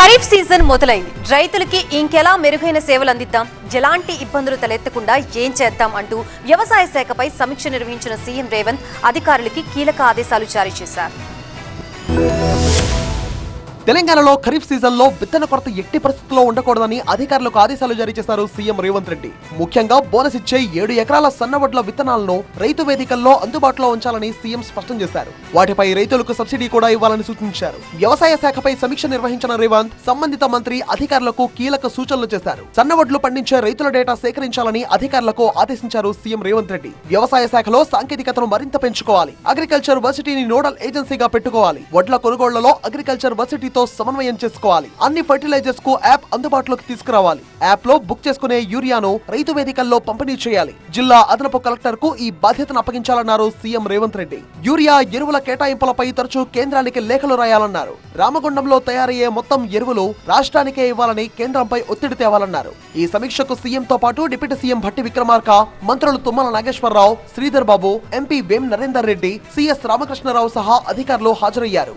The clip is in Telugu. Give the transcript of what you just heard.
ఖరీఫ్ సీజన్ మొదలైంది. రైతులకి ఇంకెలా మెరుగైన సేవలు అందిద్దాం, ఎలాంటి ఇబ్బందులు తలెత్తకుండా ఏం చేద్దాం అంటూ వ్యవసాయ శాఖపై సమీక్ష నిర్వహించిన సీఎం రేవంత్ అధికారులకి కీలక ఆదేశాలు జారీ చేశారు. తెలంగాణలో ఖరీఫ్ సీజన్ లో విత్తన కొరత ఎట్టి పరిస్థితుల్లో ఉండకూడదని అధికారులకు ఆదేశాలు జారీ చేశారు సీఎం రేవంత్ రెడ్డి. ముఖ్యంగా బోనస్ ఇచ్చే 7 ఎకరాల సన్నవడ్ల విత్తనాలను రైతు వేదికల్లో అందుబాటులో ఉంచాలని సీఎం స్పష్టం చేశారు. వాటిపై రైతులకు సబ్సిడీ కూడా ఇవ్వాలని సూచించారు. వ్యవసాయ శాఖపై సమీక్ష నిర్వహించిన రేవంత్ సంబంధిత మంత్రి అధికారులకు కీలక సూచనలు చేశారు. సన్నవడ్లు పండించే రైతుల డేటా సేకరించాలని అధికారులకు ఆదేశించారు సీఎం రేవంత్ రెడ్డి. వ్యవసాయ శాఖలో సాంకేతికతను మరింత పెంచుకోవాలి. అగ్రికల్చర్ వర్సిటీని నోడల్ ఏజెన్సీగా పెట్టుకోవాలి. వడ్ల కొనుగోళ్లలో అగ్రికల్చర్ వర్సిటీ సమన్వయం చేసుకోవాలి. అన్ని ఫర్టిలైజర్స్ కు యాప్ అందుబాటులోకి తీసుకురావాలి. యాప్ లో బుక్ చేసుకునే యూరియాను రైతు వేదికల్లో పంపిణీ చేయాలి. జిల్లా అదనపు కలెక్టర్ కు ఈ బాధ్యతను అప్పగించాలన్నారు సీఎం రేవంత్ రెడ్డి. యూరియా ఎరువుల కేటాయింపులపై తరచూ కేంద్రానికి లేఖలు రాయాలన్నారు. రామగుండంలో తయారయ్యే మొత్తం ఎరువులు రాష్ట్రానికే ఇవ్వాలని కేంద్రంపై ఒత్తిడి తేవాలన్నారు. ఈ సమీక్షకు సీఎంతో పాటు డిప్యూటీ సీఎం భట్టి విక్రమార్క, మంత్రులు తుమ్మల నాగేశ్వరరావు, శ్రీధర్ బాబు, ఎంపీ వేం నరేందర్ రెడ్డి, సిఎస్ రామకృష్ణరావు సహా అధికారులు హాజరయ్యారు.